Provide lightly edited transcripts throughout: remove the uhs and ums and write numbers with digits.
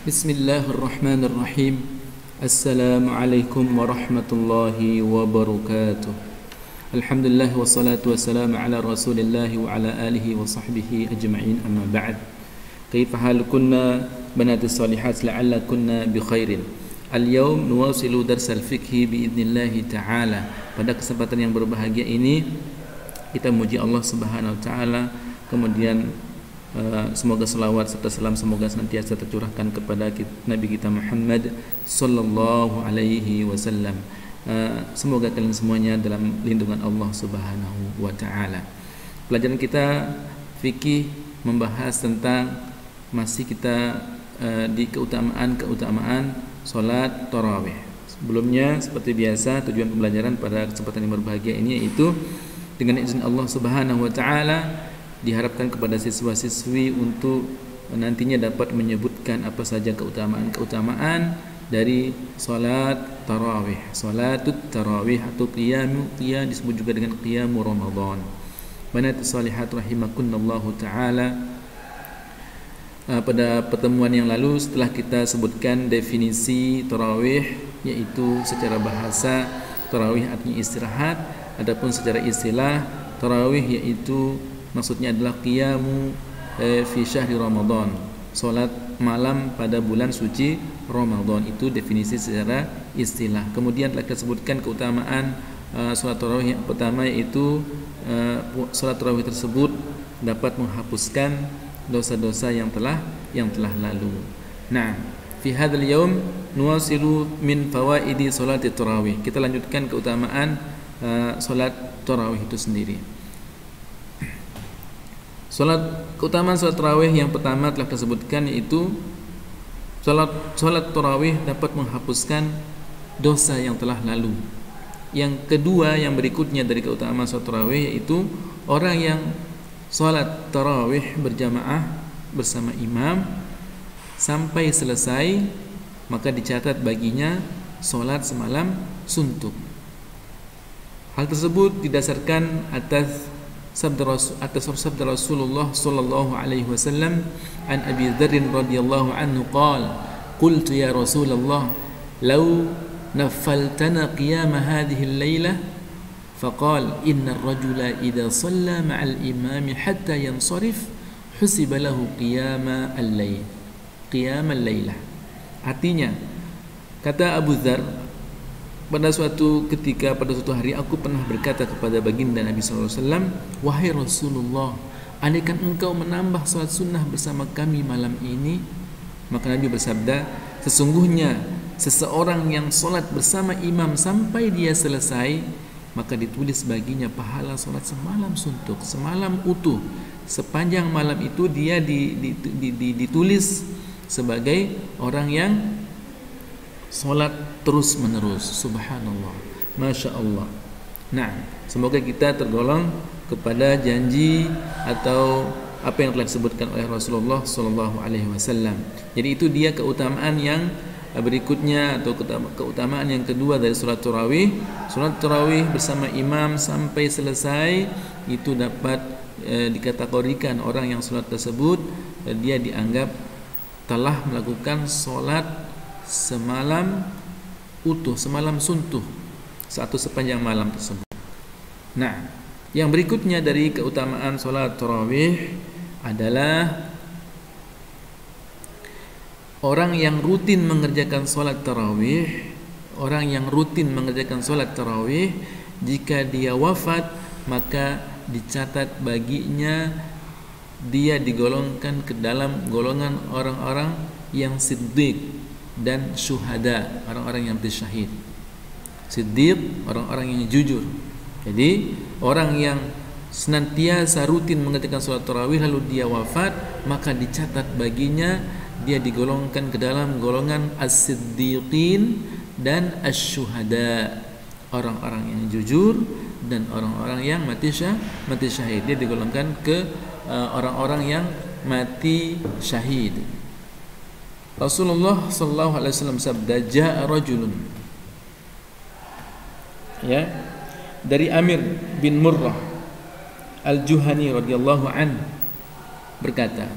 Bismillahirrahmanirrahim. Assalamualaikum warahmatullahi wabarakatuh. Alhamdulillah wassalatu wassalamu ala rasulillah wa ala alihi wa sahbihi ajma'in, amma ba'd. Kaifa halukunna banatis salihat la'allakunna bi khairin. Al-yawm nuwasilu darsal fiqhi biidnillahi ta'ala. Pada kesempatan yang berbahagia ini kita memuji Allah Subhanahu wa taala, kemudian semoga salawat serta salam semoga senantiasa tercurahkan kepada Nabi kita Muhammad sallallahu alaihi wasallam. Semoga kalian semuanya dalam lindungan Allah Subhanahu wa taala. Pelajaran kita fikih membahas tentang masih kita di keutamaan salat tarawih. Sebelumnya seperti biasa tujuan pembelajaran pada kesempatan yang berbahagia ini yaitu dengan izin Allah Subhanahu wa taala diharapkan kepada siswa-siswi untuk nantinya dapat menyebutkan apa saja keutamaan dari salat tarawih. Salatut tarawih atau qiyam disebut juga dengan qiyamu Ramadan. Banat salihat rahimakumullahu taala. Pada pertemuan yang lalu setelah kita sebutkan definisi tarawih, yaitu secara bahasa tarawih artinya istirahat, adapun secara istilah tarawih yaitu maksudnya adalah qiyamu fi syahri Ramadan, salat malam pada bulan suci Ramadan. Itu definisi secara istilah. Kemudian telah kita sebutkan keutamaan salat tarawih. Yang pertama yaitu salat tarawih tersebut dapat menghapuskan dosa-dosa yang telah lalu. Nah, fi hadzal yaum nuwasilu min fawaidi salat tarawih. Kita lanjutkan keutamaan salat tarawih itu sendiri. Keutamaan salat tarawih yang pertama telah disebutkan yaitu salat tarawih dapat menghapuskan dosa yang telah lalu. Yang kedua yang berikutnya dari keutamaan salat tarawih yaitu orang yang salat tarawih berjamaah bersama imam sampai selesai maka dicatat baginya salat semalam suntuk. Hal tersebut didasarkan atas sabda Rasulullah sallallahu alaihi wasallam an Abi Dzar radhiyallahu anhu qala qultu ya Rasulullah law naffaltana qiyam hadhihi al-lailah faqala inna ar-rajula idza shalla ma'a al-imam hatta yansarif husiba lahu qiyam al-lailah. Artinya kata Abu Dzar, pada suatu ketika, pada suatu hari aku pernah berkata kepada baginda Nabi sallallahu alaihi wasallam, wahai Rasulullah, andaikan engkau menambah salat sunnah bersama kami malam ini, maka Nabi bersabda, sesungguhnya seseorang yang salat bersama imam sampai dia selesai, maka ditulis baginya pahala salat semalam suntuk, semalam utuh. Sepanjang malam itu dia ditulis sebagai orang yang salat terus menerus. Subhanallah, Masya Allah. Nah, semoga kita tergolong kepada janji atau apa yang telah disebutkan oleh Rasulullah sallallahu alaihi wasallam. Jadi itu dia keutamaan yang berikutnya atau keutamaan yang kedua dari salat tarawih. Salat tarawih bersama imam sampai selesai itu dapat dikategorikan orang yang salat tersebut dia dianggap telah melakukan salat semalam utuh, semalam suntuh, satu sepanjang malam tersebut. Nah, yang berikutnya dari keutamaan salat tarawih adalah orang yang rutin mengerjakan salat tarawih, jika dia wafat maka dicatat baginya dia digolongkan ke dalam golongan orang-orang yang siddiq dan syuhada, orang-orang yang bersyahid. Siddiq, orang-orang yang jujur. Jadi orang yang senantiasa rutin mengerjakan salat tarawih lalu dia wafat, maka dicatat baginya dia digolongkan ke dalam golongan as-siddiqin dan asy-syuhada, orang-orang yang jujur dan orang-orang yang mati syahid. Dia digolongkan ke orang-orang yang mati syahid. Rasulullah sallallahu alaihi wasallam sabda, jaa rajulun, ya, dari Amir bin Murrah Al-Juhani radhiyallahu anhu berkata,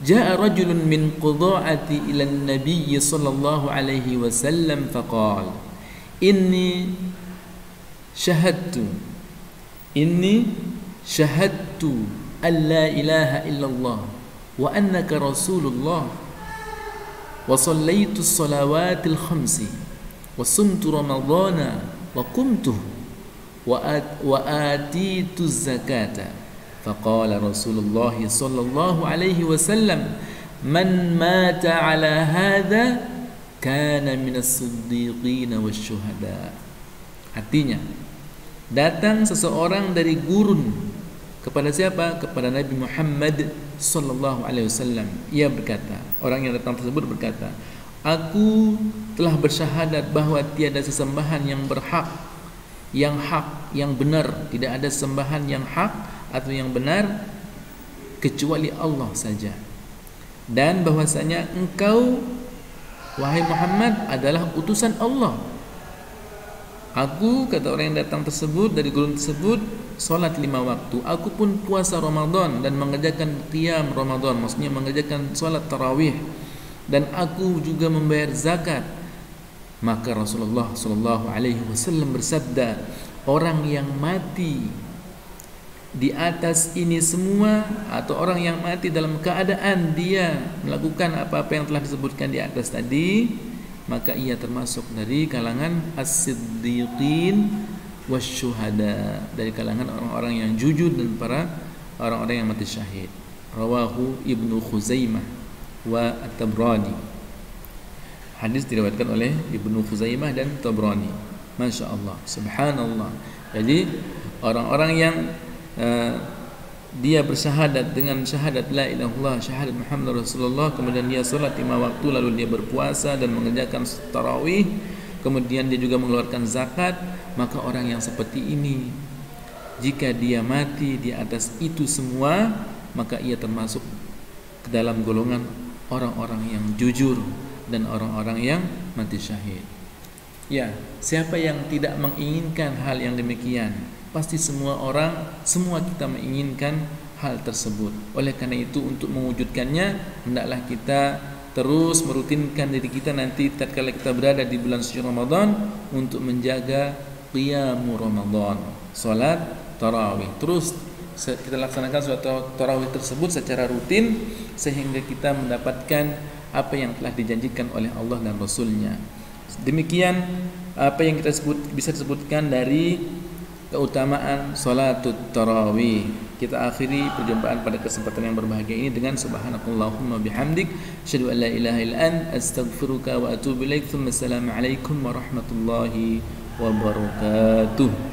Ja'a rajulun min qudha'ati ila an-nabiy sallallahu alaihi wasallam faqala inni syahadtu an la ilaha illallah wa annaka rasulullah wa sallaitu as-salawatil khamsi wa sumtu ramadhana wa qumtu wa atitu az-zakata. Faqala Rasulullah sallallahu alaihi wasallam man mata ala hadha kana minas siddiqin wasyuhada. Artinya, datang seseorang dari gurun kepada siapa? Kepada Nabi Muhammad sallallahu alaihi wasallam. Ia berkata, orang yang datang tersebut berkata, aku telah bersyahadat bahwa tiada sesembahan yang berhak, yang benar, tidak ada sembahan yang hak atau yang benar kecuali Allah saja, dan bahwasanya engkau wahai Muhammad adalah utusan Allah. Aku, kata orang yang datang tersebut dari gurun tersebut, solat 5 waktu. Aku pun puasa Ramadan dan mengerjakan qiyam Ramadan, maksudnya mengerjakan solat tarawih, dan aku juga membayar zakat. Maka Rasulullah sallallahu alaihi wasallam bersabda, orang yang mati di atas ini semua, atau orang yang mati dalam keadaan dia melakukan apa-apa yang telah disebutkan di atas tadi, maka ia termasuk dari kalangan as-siddiqin wasyuhada, dari kalangan orang-orang yang jujur dan para orang-orang yang mati syahid. Rawahu Ibnu Khuzaimah wa At-Tabrani. Hadis diriwayatkan oleh Ibnu Khuzaimah dan Tabrani. Masya Allah, subhanallah. Jadi orang-orang yang dia bersyahadat dengan syahadat la ilaha illallah, syahadat Muhammad Rasulullah, kemudian dia salat 5 waktu, lalu dia berpuasa dan mengerjakan tarawih, kemudian dia juga mengeluarkan zakat, maka orang yang seperti ini jika dia mati di atas itu semua, maka ia termasuk ke dalam golongan orang-orang yang jujur dan orang-orang yang mati syahid. Ya, siapa yang tidak menginginkan hal yang demikian? Pasti semua kita menginginkan hal tersebut. Oleh karena itu, untuk mewujudkannya, hendaklah kita terus merutinkan diri kita nanti tatkala kita berada di bulan suci Ramadan untuk menjaga qiyamul Ramadan, salat tarawih. Terus kita laksanakan salat tarawih tersebut secara rutin sehingga kita mendapatkan apa yang telah dijanjikan oleh Allah dan Rasul-Nya. Demikian apa yang kita bisa disebutkan dari keutamaan salatut tarawih. Kita akhiri perjumpaan pada kesempatan yang berbahagia ini dengan subhanakallahumma bihamdik, asyhadu an la ilaha illa anta, astaghfiruka wa atubu ilaik. Assalamualaikum warahmatullahi wabarakatuh.